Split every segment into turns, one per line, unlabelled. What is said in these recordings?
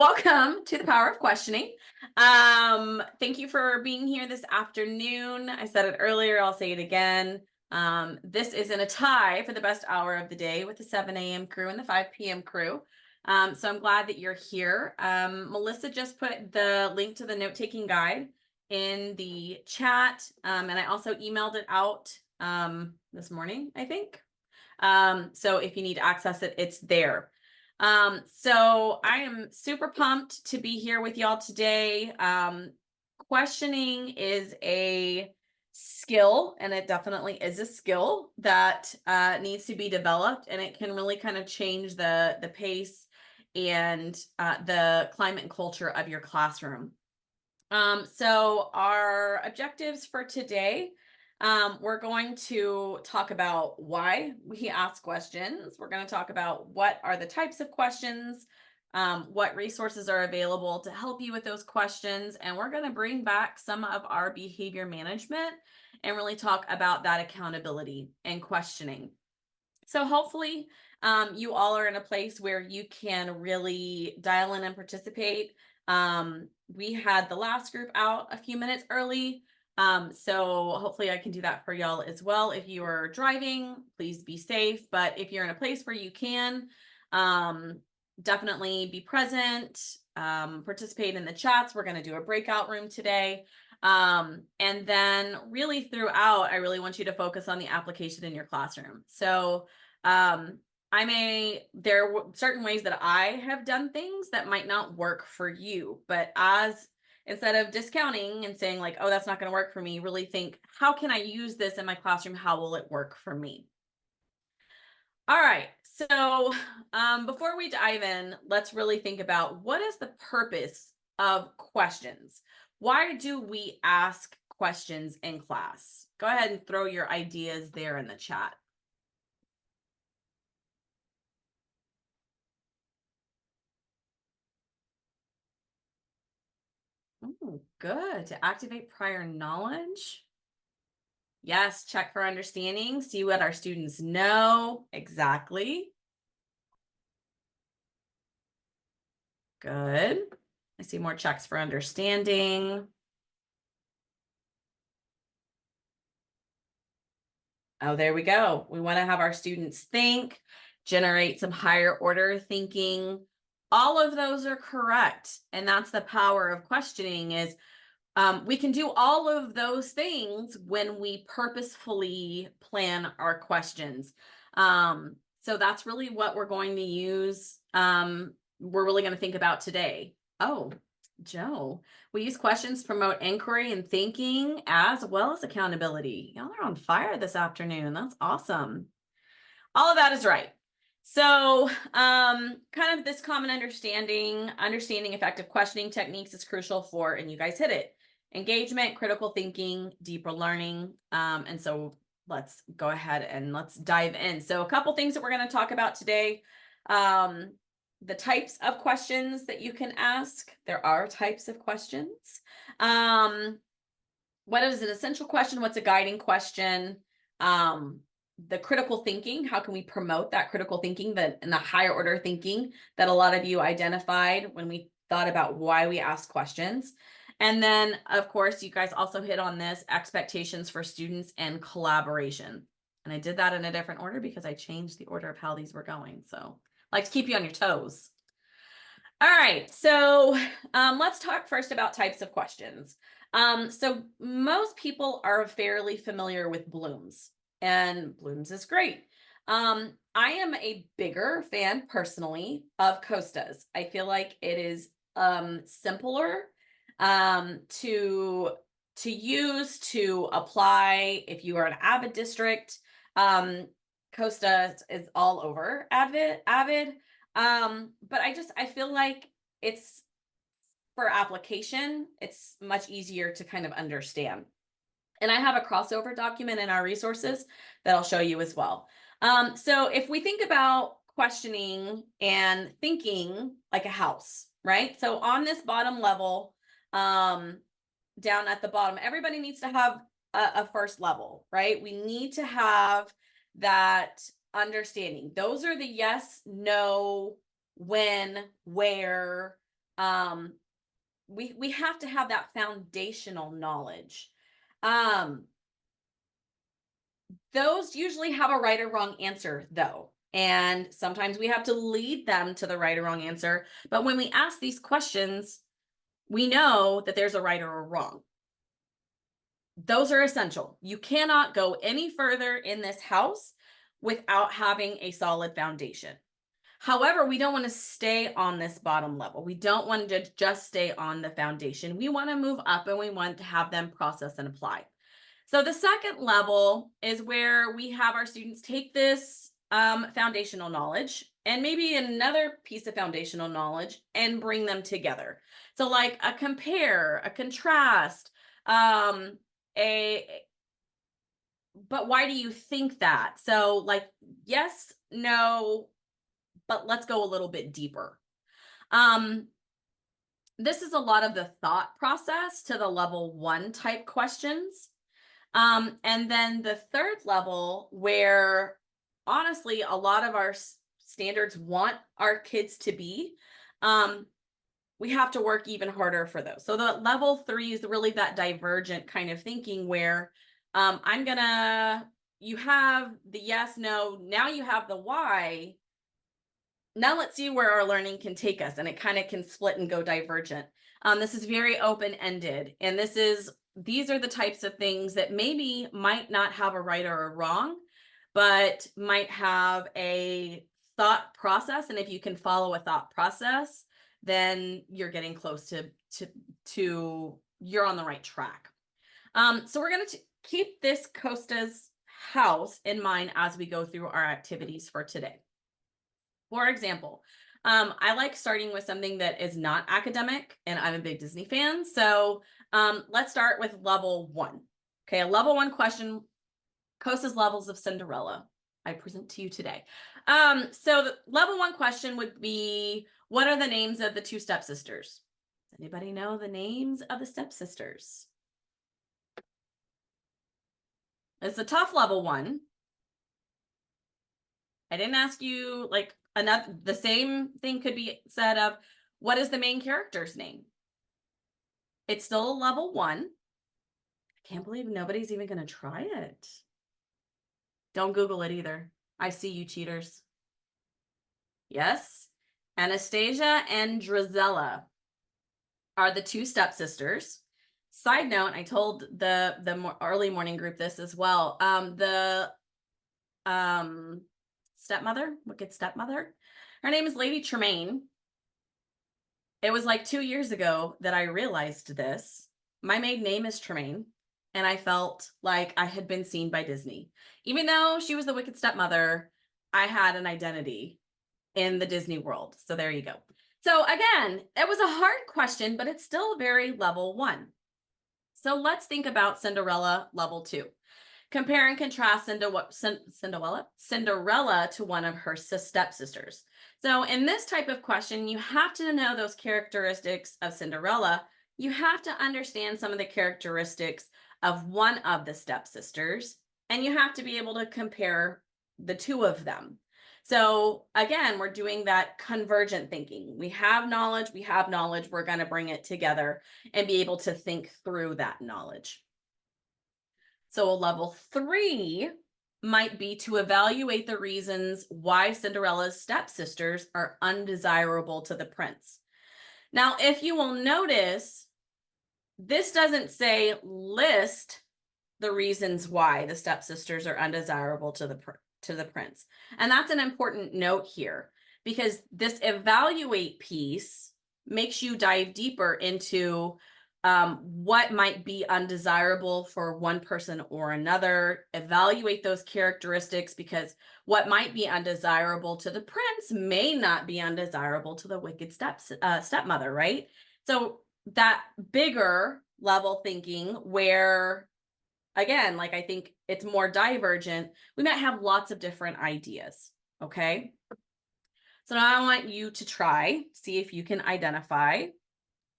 Welcome to the Power of Questioning. Thank you for being here this afternoon. I said it earlier, I'll say it again. This is in a tie for the best hour of the day with the 7 a.m. crew and the 5 p.m. crew. So I'm glad that you're here. Melissa just put the link to the note-taking guide in the chat, and I also emailed it out this morning, I think. So if you need to access it, it's there. So I am super pumped to be here with y'all today. Questioning is a skill, and it definitely is a skill that needs to be developed, and it can really kind of change the pace and the climate and culture of your classroom. So our objectives for today, we're going to talk about why we ask questions. We're going to talk about what are the types of questions, what resources are available to help you with those questions, and we're going to bring back some of our behavior management and really talk about that accountability and questioning. So hopefully you all are in a place where you can really dial in and participate. We had the last group out a few minutes early. So hopefully I can do that for y'all as well. If you are driving, please be safe. But if you're in a place where you can, definitely be present, participate in the chats. We're going to do a breakout room today. And then really throughout, I really want you to focus on the application in your classroom. So there are certain ways that I have done things that might not work for you, but instead of discounting and saying like, oh, that's not going to work for me, really think, how can I use this in my classroom? How will it work for me? All right. So before we dive in, let's really think about what is the purpose of questions? Why do we ask questions in class? Go ahead and throw your ideas there in the chat. Oh, good. To activate prior knowledge. Yes, check for understanding, see what our students know. Exactly. Good. I see more checks for understanding. Oh, there we go. We want to have our students think, generate some higher order thinking. All of those are correct. And that's the power of questioning is we can do all of those things when we purposefully plan our questions. So that's really what we're going to use. We're really going to think about today. Oh, Joe, we use questions to promote inquiry and thinking as well as accountability. Y'all are on fire this afternoon. That's awesome. All of that is right. So kind of this common understanding effective questioning techniques is crucial for, and you guys hit it, engagement, critical thinking, deeper learning. And so let's go ahead and let's dive in. So a couple things that we're going to talk about today. The types of questions that you can ask. There are types of questions. What is an essential question? What's a guiding question? The critical thinking, how can we promote that critical thinking and the higher order thinking that a lot of you identified when we thought about why we ask questions. And then, of course, you guys also hit on this, expectations for students and collaboration. And I did that in a different order because I changed the order of how these were going. So I like to keep you on your toes. All right, so let's talk first about types of questions. So most people are fairly familiar with Bloom's, and Bloom's is great. I am a bigger fan personally of Costa's. I feel like it is simpler to use, to apply if you are an Avid district. Costa is all over Avid. But I feel like it's for application, it's much easier to kind of understand. And I have a crossover document in our resources that I'll show you as well. So if we think about questioning and thinking like a house, right? So on this bottom level, down at the bottom, everybody needs to have a first level, right? We need to have that understanding. Those are the yes, no, when, where, We have to have that foundational knowledge. Those usually have a right or wrong answer, though. And sometimes we have to lead them to the right or wrong answer. But when we ask these questions, we know that there's a right or a wrong. Those are essential. You cannot go any further in this house without having a solid foundation. However, we don't want to stay on this bottom level. We don't want to just stay on the foundation. We want to move up and we want to have them process and apply. So the second level is where we have our students take this foundational knowledge and maybe another piece of foundational knowledge and bring them together. So like a compare, a contrast, but why do you think that? So like, yes, no, but let's go a little bit deeper. This is a lot of the thought process to the level 1 type questions. And then the third level, where honestly, a lot of our standards want our kids to be, we have to work even harder for those. So the level 3 is really that divergent kind of thinking where you have the yes, no, now you have the why. Now let's see where our learning can take us, and it kind of can split and go divergent. This is very open-ended, and these are the types of things that maybe might not have a right or a wrong, but might have a thought process. And if you can follow a thought process, then you're getting close to you're on the right track. So we're going to keep this Costa's house in mind as we go through our activities for today. For example, I like starting with something that is not academic, and I'm a big Disney fan. So let's start with level 1. Okay, a level 1 question, Costa's Levels of Cinderella, I present to you today. So the level 1 question would be, what are the names of the 2 stepsisters? Does anybody know the names of the stepsisters? It's a tough level 1. I didn't ask you like the same thing could be said of what is the main character's name? It's still a level 1. I can't believe nobody's even going to try it. Don't Google it either. I see you cheaters. Yes, Anastasia and Drizella are the 2 stepsisters. Side note, I told the early morning group this as well. The stepmother, wicked stepmother, her name is Lady Tremaine. It was like 2 years ago that I realized this. My maiden name is Tremaine, and I felt like I had been seen by Disney. Even though she was the wicked stepmother, I had an identity in the Disney world. So there you go. So again, it was a hard question, but it's still very level 1. So let's think about Cinderella level 2. Compare and contrast Cinderella to one of her stepsisters. So in this type of question, you have to know those characteristics of Cinderella. You have to understand some of the characteristics of one of the stepsisters, and you have to be able to compare the 2 of them. So again, we're doing that convergent thinking. We have knowledge, we're going to bring it together and be able to think through that knowledge. So a level 3 might be to evaluate the reasons why Cinderella's stepsisters are undesirable to the prince. Now, if you will notice, this doesn't say list the reasons why the stepsisters are undesirable to the prince. And that's an important note here, because this evaluate piece makes you dive deeper into what might be undesirable for one person or another. Evaluate those characteristics, because what might be undesirable to the prince may not be undesirable to the wicked stepmother, right? So that bigger level thinking where, again, like I think it's more divergent, we might have lots of different ideas, okay? So now I want you to try, see if you can identify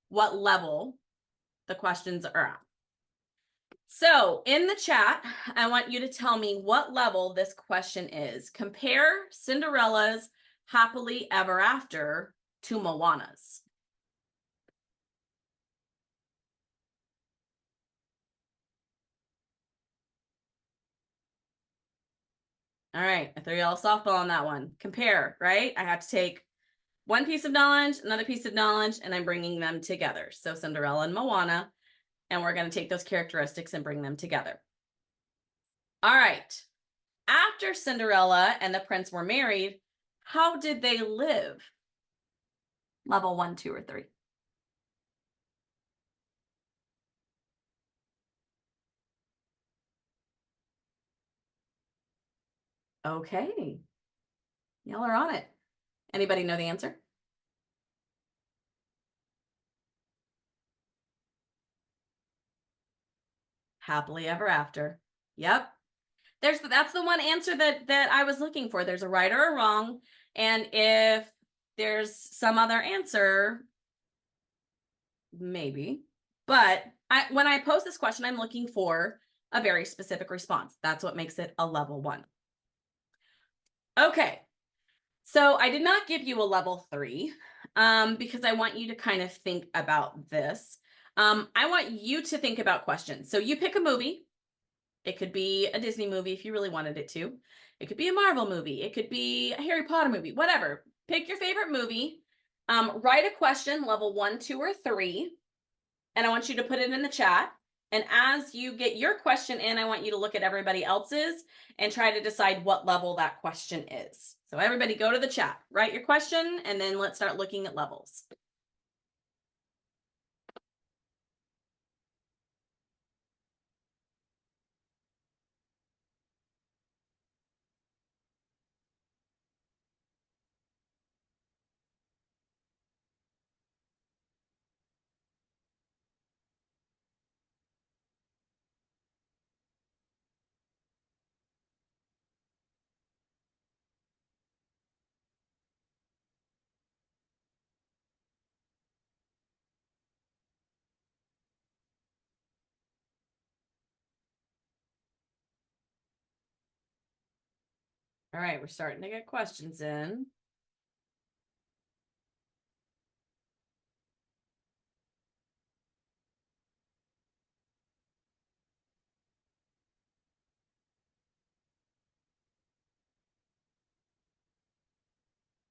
what level the questions are at. So in the chat, I want you to tell me what level this question is. Compare Cinderella's Happily Ever After to Moana's. All right, I threw y'all a softball on that one. Compare, right? I have to take one piece of knowledge, another piece of knowledge, and I'm bringing them together. So Cinderella and Moana, and we're going to take those characteristics and bring them together. All right. After Cinderella and the prince were married, how did they live? Level 1, 2, or 3? Okay. Y'all are on it. Anybody know the answer? Happily ever after. Yep. That's the one answer that I was looking for. There's a right or a wrong, and if there's some other answer, maybe. But when I post this question, I'm looking for a very specific response. That's what makes it a level 1. Okay. So I did not give you a level 3 because I want you to kind of think about this. I want you to think about questions. So you pick a movie. It could be a Disney movie if you really wanted it to. It could be a Marvel movie. It could be a Harry Potter movie, whatever. Pick your favorite movie. Write a question, level 1, 2, or 3. And I want you to put it in the chat. And as you get your question in, I want you to look at everybody else's and try to decide what level that question is. So everybody go to the chat, write your question, and then let's start looking at levels. All right, we're starting to get questions in.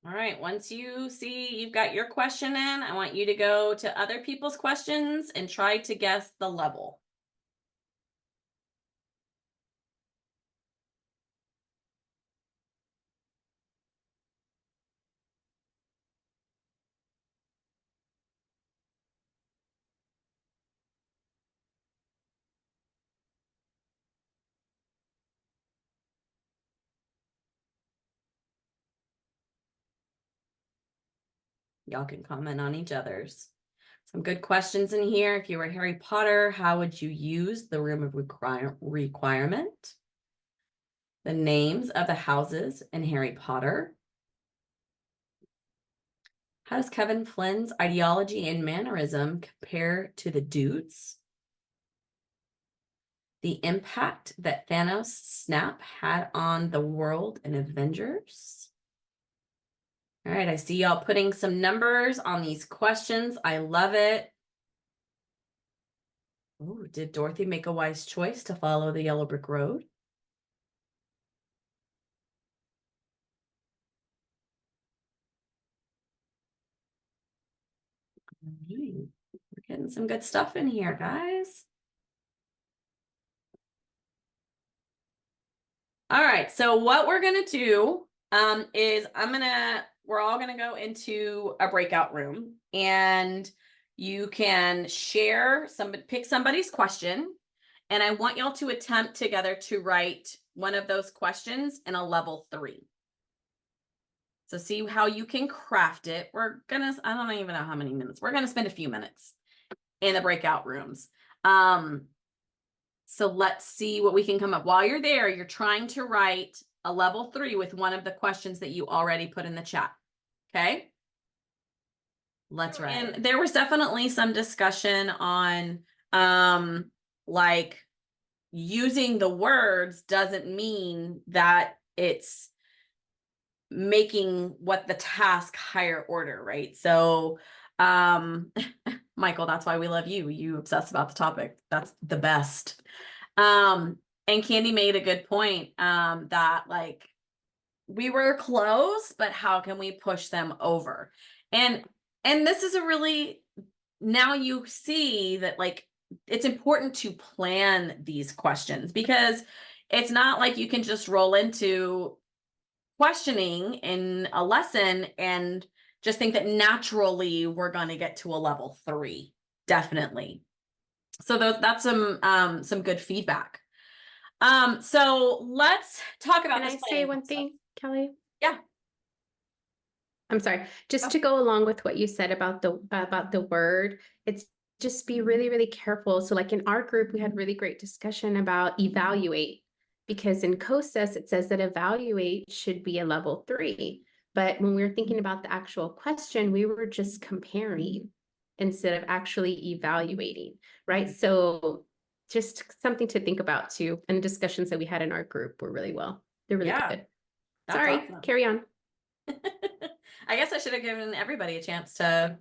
All right, once you see you've got your question in, I want you to go to other people's questions and try to guess the level. Y'all can comment on each other's. Some good questions in here. If you were Harry Potter, how would you use the room of requirement? The names of the houses in Harry Potter. How does Kevin Flynn's ideology and mannerism compare to the dudes? The impact that Thanos' snap had on the world in Avengers. All right, I see y'all putting some numbers on these questions. I love it. Ooh, did Dorothy make a wise choice to follow the yellow brick road? All right. We're getting some good stuff in here, guys. All right, so what we're gonna do is we're all gonna go into a breakout room, and you can pick somebody's question, and I want y'all to attempt together to write one of those questions in a level 3. So see how you can craft it. I don't even know how many minutes. We're gonna spend a few minutes in the breakout rooms. So let's see what we can come up. While you're there, you're trying to write a level 3 with one of the questions that you already put in the chat. Okay. Let's write. And there was definitely some discussion on like using the words doesn't mean that it's making what the task higher order, right? So Michael, that's why we love you. You obsess about the topic. That's the best. And Candy made a good point that like we were close, but how can we push them over? And this is a really, now you see that like it's important to plan these questions, because it's not like you can just roll into questioning in a lesson and just think that naturally we're going to get to a level 3. Definitely. So that's some good feedback. So let's talk about
Can
this
I say
planning
one
process.
thing, Kelly?
Yeah.
I'm sorry,
Oh.
just to go along with what you said about the word, it's just be really, really careful. So like in our group, we had really great discussion about evaluate, because in COSAS, it says that evaluate should be a level 3. But when we were thinking about the actual question, we were just comparing instead of actually evaluating, right? So just something to think about too. And the discussions that we had in our group were they're really
Yeah,
good.
that's
Sorry,
awesome.
carry on.
I guess I should have given everybody a chance to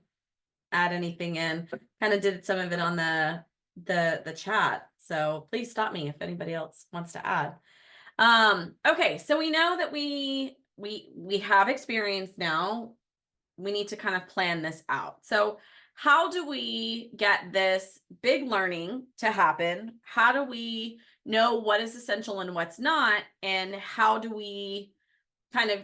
add anything in. Kind of did some of it on the chat. So please stop me if anybody else wants to add. Okay, so we know that we have experience now. We need to kind of plan this out. So how do we get this big learning to happen? How do we know what is essential and what's not? And how do we kind of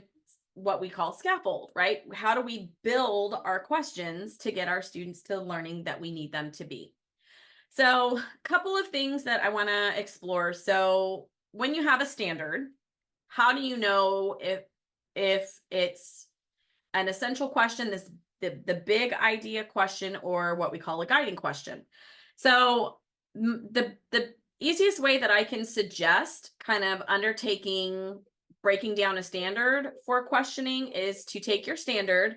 what we call scaffold, right? How do we build our questions to get our students to the learning that we need them to be? So, a couple of things that I want to explore. So, when you have a standard, how do you know if it's an essential question, the big idea question, or what we call a guiding question? So, the easiest way that I can suggest kind of undertaking breaking down a standard for questioning is to take your standard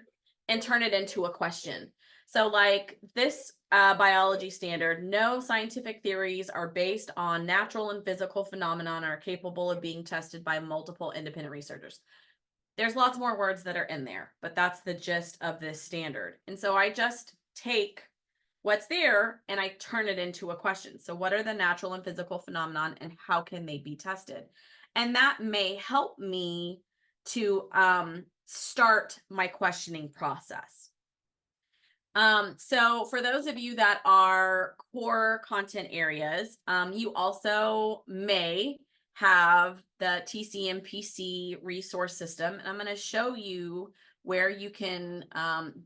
and turn it into a question. So like this biology standard, no scientific theories are based on natural and physical phenomenon are capable of being tested by multiple independent researchers. There's lots more words that are in there, but that's the gist of this standard. And so I just take what's there and I turn it into a question. So what are the natural and physical phenomenon and how can they be tested? And that may help me to start my questioning process. So for those of you that are core content areas, you also may have the TCMPC resource system. And I'm going to show you where you can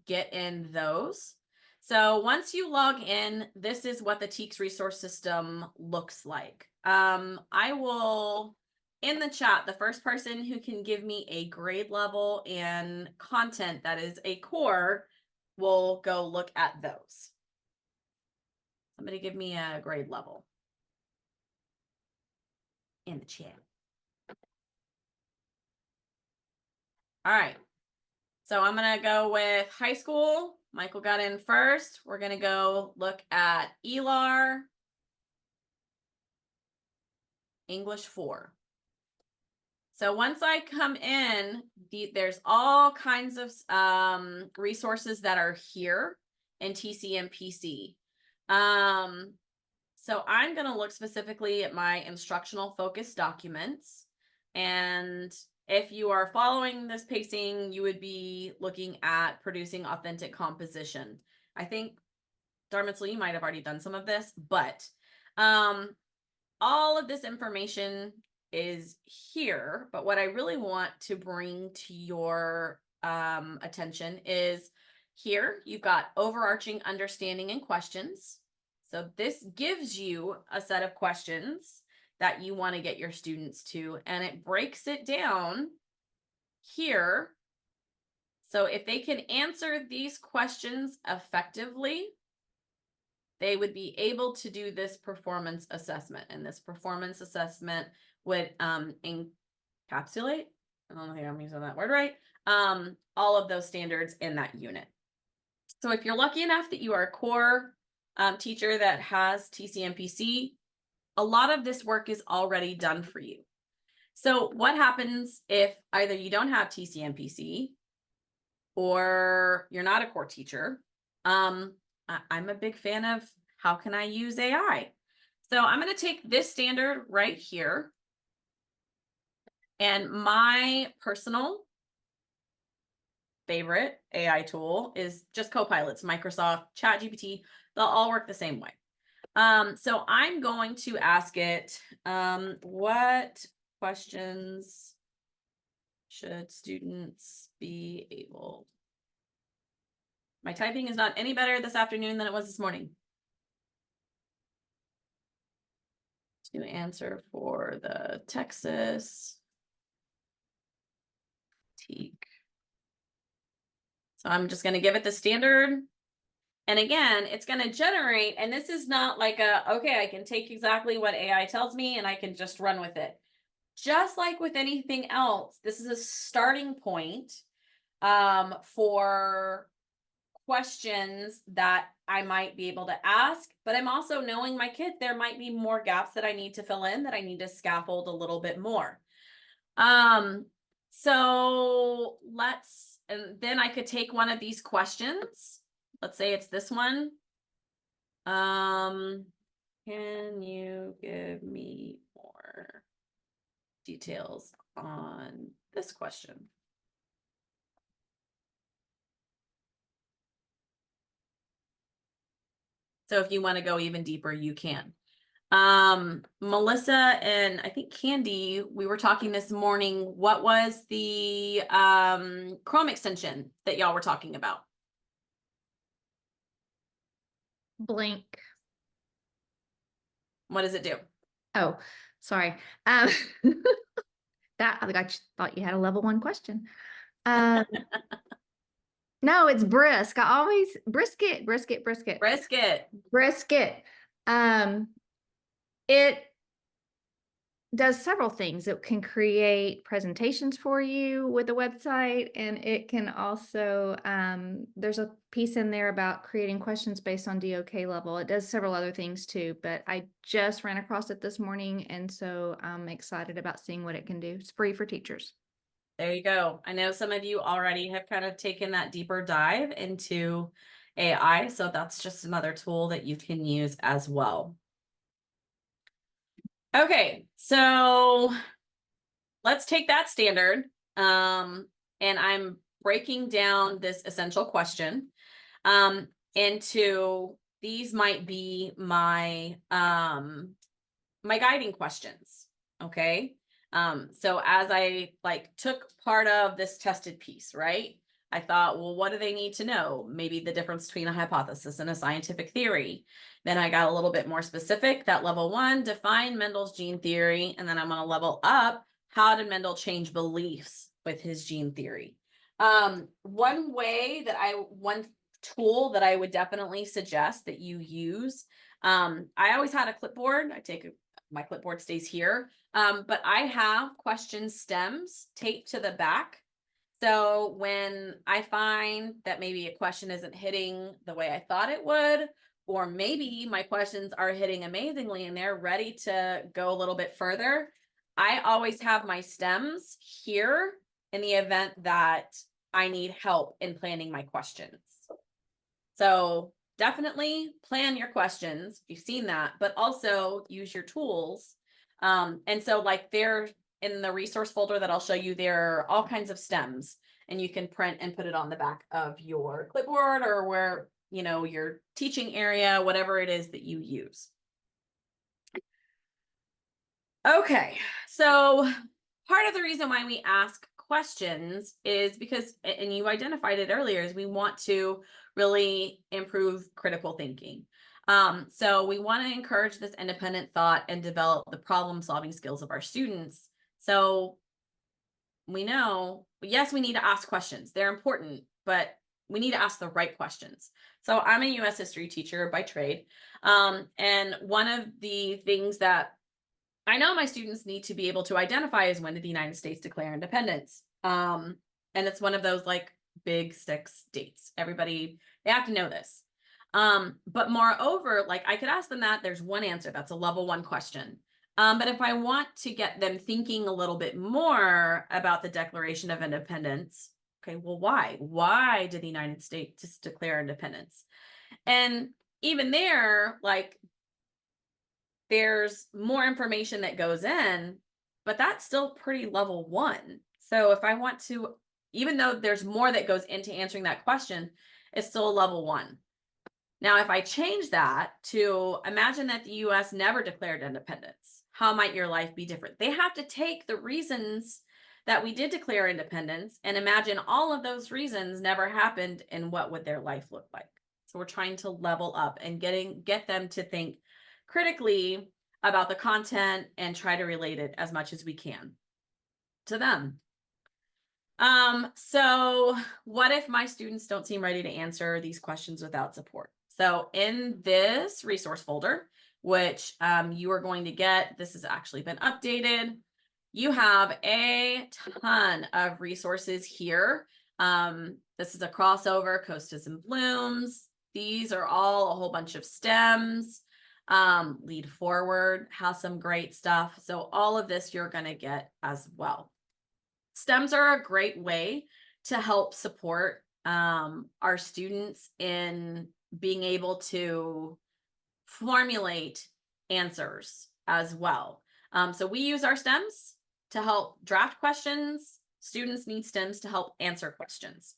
get in those. So once you log in, this is what the TEKS resource system looks like. I will, in the chat, the first person who can give me a grade level and content that is a core, we'll go look at those. Somebody give me a grade level in the chat. All right. So I'm going to go with high school. Michael got in first. We're going to go look at ELAR, English 4. So once I come in, there's all kinds of resources that are here in TCMPC. So I'm going to look specifically at my instructional focus documents. And if you are following this pacing, you would be looking at producing authentic composition. I think, Darmitzl, you might have already done some of this, but all of this information is here. But what I really want to bring to your attention is here, you've got overarching understanding and questions. So this gives you a set of questions that you want to get your students to, and it breaks it down here. So if they can answer these questions effectively, they would be able to do this performance assessment. And this performance assessment would encapsulate, I don't think I'm using that word right, all of those standards in that unit. So if you're lucky enough that you are a core teacher that has TCMPC, a lot of this work is already done for you. So what happens if either you don't have TCMPC or you're not a core teacher? I'm a big fan of how can I use AI? So I'm going to take this standard right here And my personal favorite AI tool is just Copilot's, Microsoft, ChatGPT. They'll all work the same way. So I'm going to ask it, what questions should students be able? My typing is not any better this afternoon than it was this morning. To answer for the Texas TEAC. So I'm just going to give it the standard. And again, it's going to generate, and this is not like okay, I can take exactly what AI tells me and I can just run with it. Just like with anything else, this is a starting point for questions that I might be able to ask, but I'm also knowing my kids, there might be more gaps that I need to fill in, that I need to scaffold a little bit more. So and then I could take one of these questions. Let's say it's this one. Can you give me more details on this question? So if you want to go even deeper, you can. Melissa and I think Candy, we were talking this morning. What was the Chrome extension that y'all were talking about?
Blank.
What does it do?
Oh, sorry. That I thought you had a level 1 question. No, it's brisk. I always brisket. It does several things. It can create presentations for you with the website, and it can also, there's a piece in there about creating questions based on DOK level. It does several other things too, but I just ran across it this morning, and so I'm excited about seeing what it can do. It's free for teachers.
There you go. I know some of you already have kind of taken that deeper dive into AI, so that's just another tool that you can use as well. Okay, so let's take that standard, and I'm breaking down this essential question into, these might be my my guiding questions. Okay. So as I took part of this tested piece, right? I thought, well, what do they need to know? Maybe the difference between a hypothesis and a scientific theory. Then I got a little bit more specific. That level 1, define Mendel's gene theory. And then I'm going to level up, how did Mendel change beliefs with his gene theory? One tool that I would definitely suggest that you use. I always had a clipboard. My clipboard stays here. But I have question stems taped to the back. So when I find that maybe a question isn't hitting the way I thought it would, or maybe my questions are hitting amazingly and they're ready to go a little bit further, I always have my stems here in the event that I need help in planning my questions. So definitely plan your questions. You've seen that, but also use your tools. And so they're in the resource folder that I'll show you, there are all kinds of stems, and you can print and put it on the back of your clipboard or where, your teaching area, whatever it is that you use. Okay, so part of the reason why we ask questions is because, and you identified it earlier, is we want to really improve critical thinking. So we want to encourage this independent thought and develop the problem-solving skills of our students. So we know, yes, we need to ask questions. They're important, but we need to ask the right questions. So I'm a U.S. history teacher by trade. And one of the things that I know my students need to be able to identify is, when did the United States declare independence? And it's one of those big 6 dates. Everybody, they have to know this. But moreover, I could ask them that. There's one answer. That's a level 1 question. But if I want to get them thinking a little bit more about the Declaration of Independence, okay, well, why? Why did the United States declare independence? And even there, there's more information that goes in, but that's still pretty level 1. So if I want to, even though there's more that goes into answering that question, it's still a level 1. Now, if I change that to imagine that the US never declared independence, how might your life be different? They have to take the reasons that we did declare independence and imagine all of those reasons never happened, and what would their life look like? So we're trying to level up and get them to think critically about the content and try to relate it as much as we can to them. So what if my students don't seem ready to answer these questions without support? So in this resource folder, which you are going to get, this has actually been updated. You have a ton of resources here. This is a crossover, Costas and Blooms. These are all a whole bunch of stems. Lead Forward has some great stuff. So all of this you're going to get as well. STEMs are a great way to help support our students in being able to formulate answers as well. So we use our STEMs to help draft questions. Students need STEMs to help answer questions.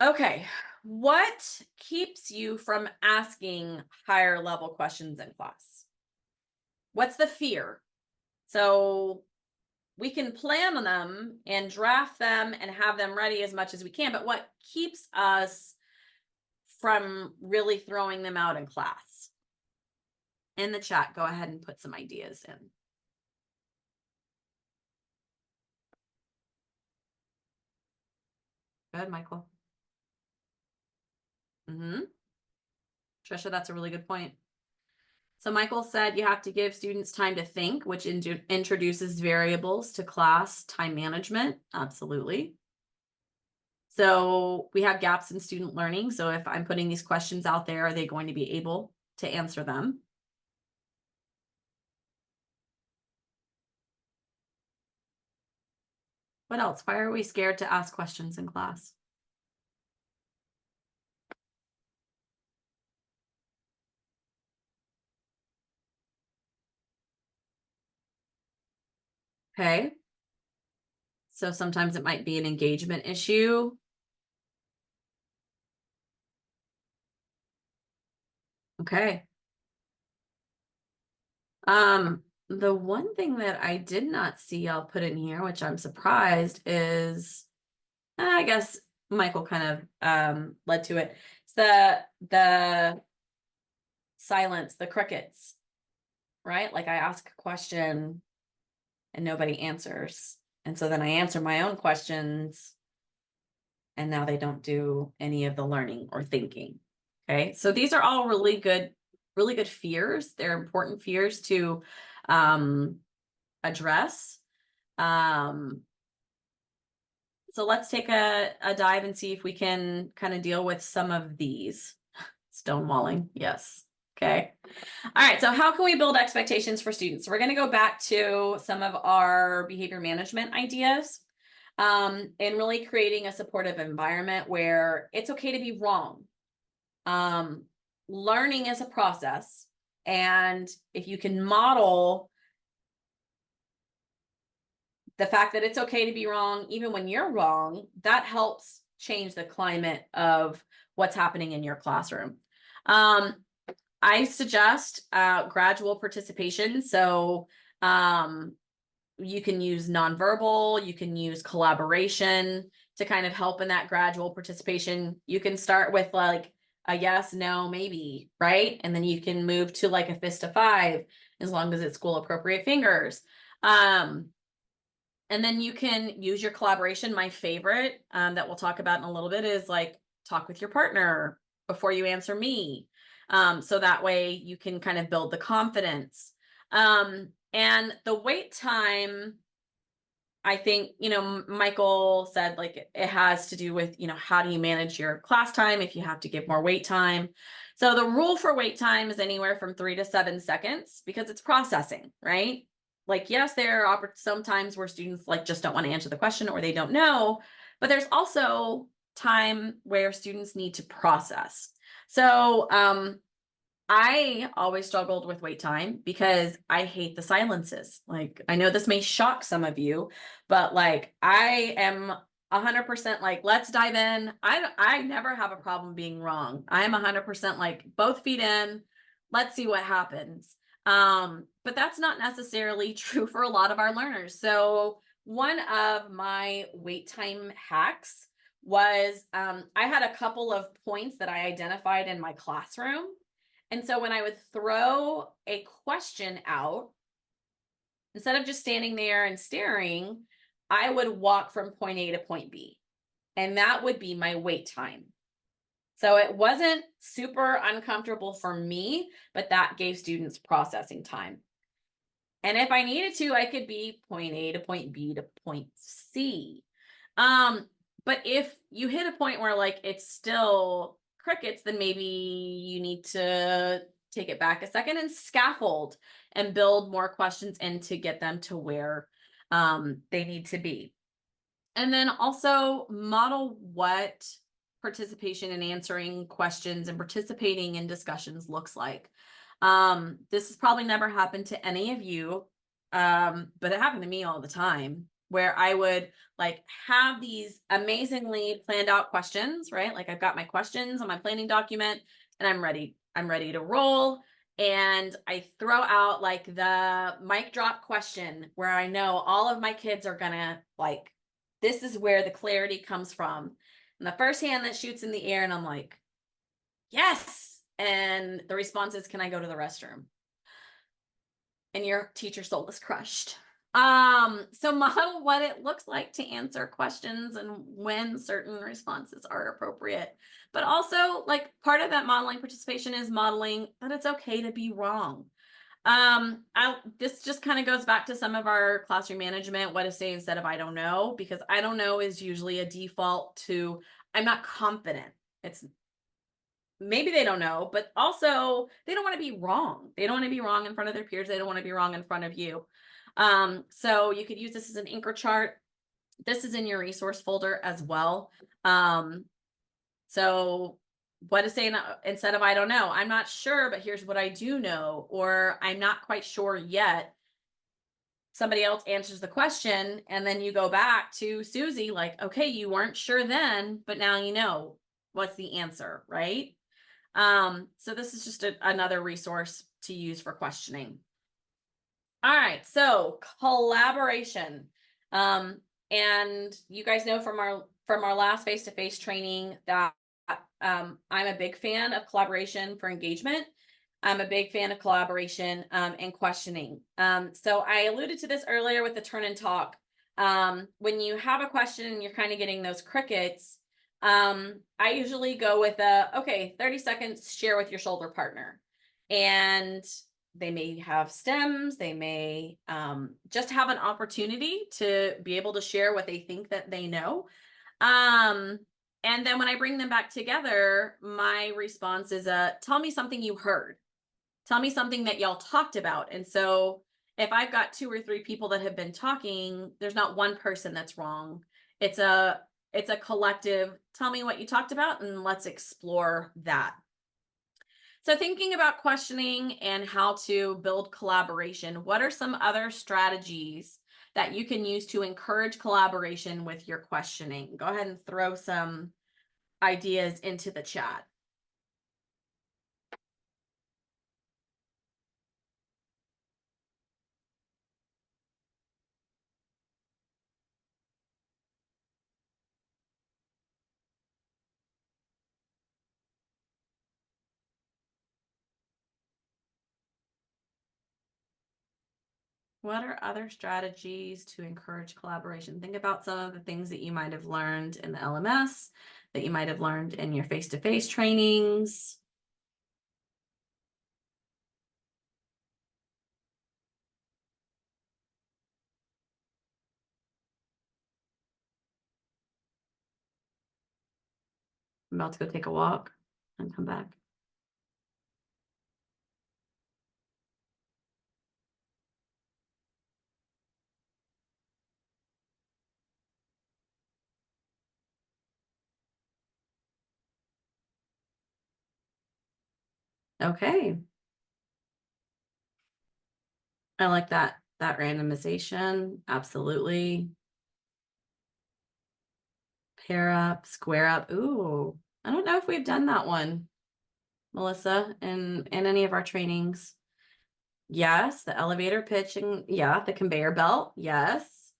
Okay, what keeps you from asking higher level questions in class? What's the fear? So we can plan on them and draft them and have them ready as much as we can, but what keeps us from really throwing them out in class? In the chat, go ahead and put some ideas in. Go ahead, Michael. Trisha, that's a really good point. So Michael said you have to give students time to think, which introduces variables to class time management. Absolutely. So we have gaps in student learning. So if I'm putting these questions out there, are they going to be able to answer them? What else? Why are we scared to ask questions in class? Okay. So sometimes it might be an engagement issue. Okay. The one thing that I did not see I'll put in here, which I'm surprised, is I guess Michael kind of led to it. It's the silence, the crickets, right? Like I ask a question and nobody answers. And so then I answer my own questions and now they don't do any of the learning or thinking. Okay. So these are all really good fears. They're important fears to address. So let's take a dive and see if we can kind of deal with some of these. Stonewalling, yes. Okay. All right. So how can we build expectations for students? We're going to go back to some of our behavior management ideas, and really creating a supportive environment where it's okay to be wrong. Learning is a process. And if you can model the fact that it's okay to be wrong, even when you're wrong, that helps change the climate of what's happening in your classroom. I suggest gradual participation. So you can use nonverbal, you can use collaboration to kind of help in that gradual participation. You can start with like a yes, no, maybe, right? And then you can move to like a fist of 5, as long as it's school appropriate fingers. And then you can use your collaboration. My favorite that we'll talk about in a little bit is like talk with your partner before you answer me. So that way you can kind of build the confidence. And the wait time, I think, Michael said like it has to do with, how do you manage your class time if you have to give more wait time. So the rule for wait time is anywhere from 3 to 7 seconds because it's processing, right? Like, yes, there are some times where students like just don't want to answer the question or they don't know, but there's also time where students need to process. So I always struggled with wait time because I hate the silences. Like, I know this may shock some of you, but like, I am 100% like, let's dive in. I never have a problem being wrong. I am 100% like both feet in. Let's see what happens. But that's not necessarily true for a lot of our learners. So one of my wait time hacks was I had a couple of points that I identified in my classroom. And so when I would throw a question out, instead of just standing there and staring, I would walk from point A to point B. And that would be my wait time. So it wasn't super uncomfortable for me, but that gave students processing time. And if I needed to, I could be point A to point B to point C. But if you hit a point where like it's still crickets, then maybe you need to take it back a second and scaffold and build more questions in to get them to where they need to be. And then also model what participation in answering questions and participating in discussions looks like. This has probably never happened to any of you, but it happened to me all the time where I would like have these amazingly planned out questions, right? Like I've got my questions on my planning document and I'm ready to roll. And I throw out like the mic drop question where I know all of my kids are gonna like, this is where the clarity comes from. And the first hand that shoots in the air, and I'm like, yes. And the response is, can I go to the restroom? And your teacher soul is crushed. So model what it looks like to answer questions and when certain responses are appropriate. But also, like, part of that modeling participation is modeling that it's okay to be wrong. This just kind of goes back to some of our classroom management, what to say instead of I don't know, because I don't know is usually a default to I'm not confident. It's maybe they don't know, but also they don't want to be wrong. They don't want to be wrong in front of their peers. They don't want to be wrong in front of you. So you could use this as an anchor chart. This is in your resource folder as well. So what to say instead of I don't know, I'm not sure, but here's what I do know, or I'm not quite sure yet. Somebody else answers the question, and then you go back to Susie, like, okay, you weren't sure then, but now you know what's the answer, right? So this is just another resource to use for questioning. All right, so collaboration. And you guys know from our last face-to-face training that I'm a big fan of collaboration for engagement. I'm a big fan of collaboration and questioning. So I alluded to this earlier with the turn and talk. When you have a question and you're kind of getting those crickets, I usually go with okay, 30 seconds, share with your shoulder partner. And they may have stems, they may just have an opportunity to be able to share what they think that they know. And then when I bring them back together, my response is tell me something you heard. Tell me something that y'all talked about. And so if I've got 2 or 3 people that have been talking, there's not one person that's wrong. It's a collective, tell me what you talked about and let's explore that. So thinking about questioning and how to build collaboration, what are some other strategies that you can use to encourage collaboration with your questioning? Go ahead and throw some ideas into the chat. What are other strategies to encourage collaboration? Think about some of the things that you might have learned in the LMS, that you might have learned in your face-to-face trainings. I'm about to go take a walk and come back. Okay. I like that randomization. Absolutely. Pair up, square up. Ooh, I don't know if we've done that one, Melissa, in any of our trainings. Yes, the elevator pitch and yeah, the conveyor belt. Yes.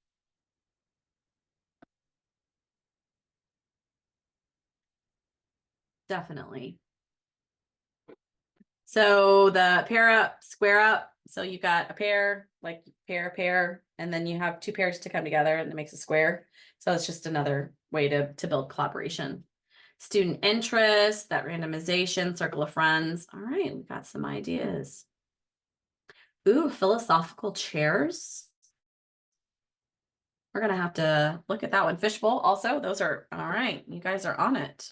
Definitely. So the pair up, square up. So you got a pair, like pair, and then you have two pairs to come together and it makes a square. So it's just another way to build collaboration. Student interest, that randomization, circle of friends. All right, we got some ideas. Ooh, philosophical chairs. We're gonna have to look at that one. Fishbowl also, those are all right. You guys are on it.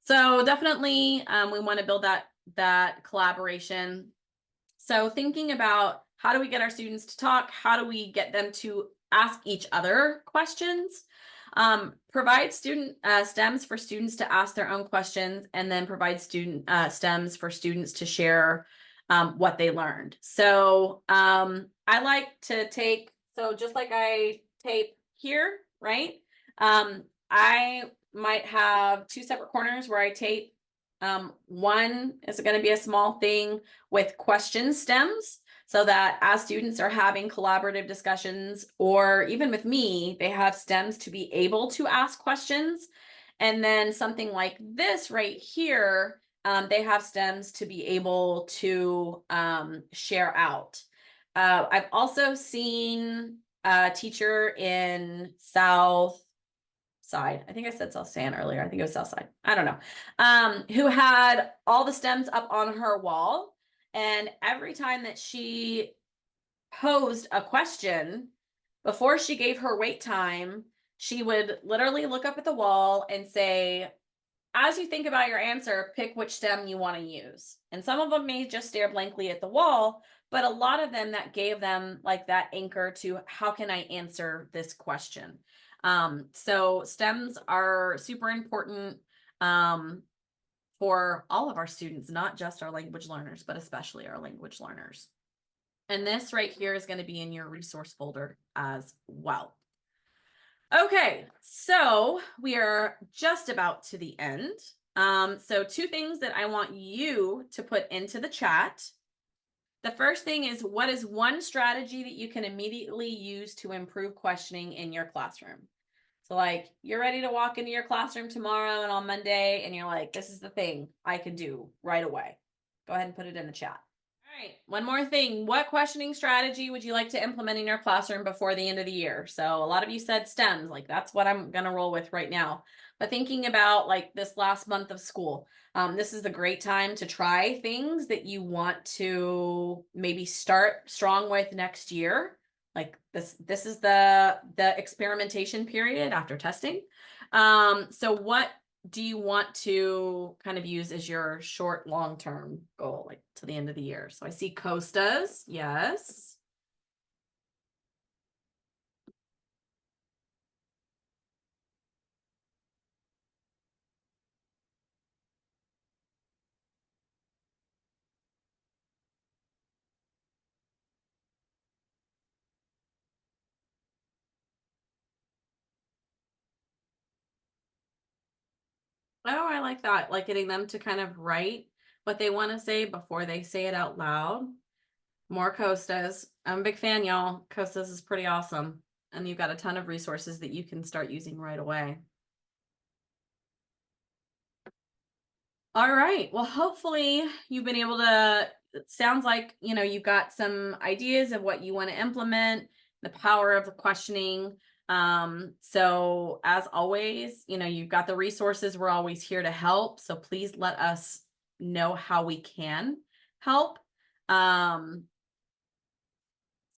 So definitely we want to build that collaboration. So thinking about how do we get our students to talk? How do we get them to ask each other questions? Provide student stems for students to ask their own questions, and then provide student stems for students to share what they learned. So I like to take, so just like I tape here, right? I might have two separate corners where I tape. One is going to be a small thing with question stems, so that as students are having collaborative discussions, or even with me, they have stems to be able to ask questions. And then something like this right here, they have stems to be able to share out. I've also seen a teacher in South Side. I think I said South San earlier. I think it was South Side. I don't know. Who had all the stems up on her wall. And every time that she posed a question, before she gave her wait time, she would literally look up at the wall and say, as you think about your answer, pick which stem you want to use. And some of them may just stare blankly at the wall, but a lot of them that gave them like that anchor to how can I answer this question? So stems are super important for all of our students, not just our language learners, but especially our language learners. And this right here is going to be in your resource folder as well. Okay, so we are just about to the end. So two things that I want you to put into the chat. The first thing is, what is one strategy that you can immediately use to improve questioning in your classroom? So like you're ready to walk into your classroom tomorrow and on Monday, and you're like, this is the thing I can do right away. Go ahead and put it in the chat. All right, one more thing. What questioning strategy would you like to implement in your classroom before the end of the year? So a lot of you said stems, like that's what I'm gonna roll with right now. But thinking about like this last month of school, this is the great time to try things that you want to maybe start strong with next year. Like this is the experimentation period after testing. So what do you want to kind of use as your short, long-term goal, like to the end of the year? So I see Costas, yes. Oh, I like that. Like getting them to kind of write what they want to say before they say it out loud. More Costas. I'm a big fan, y'all. Costas is pretty awesome. And you've got a ton of resources that you can start using right away. All right. Well, hopefully you've been able to, it sounds like, you know, you've got some ideas of what you want to implement, the power of the questioning. So as always, you know, you've got the resources. We're always here to help. So please let us know how we can help.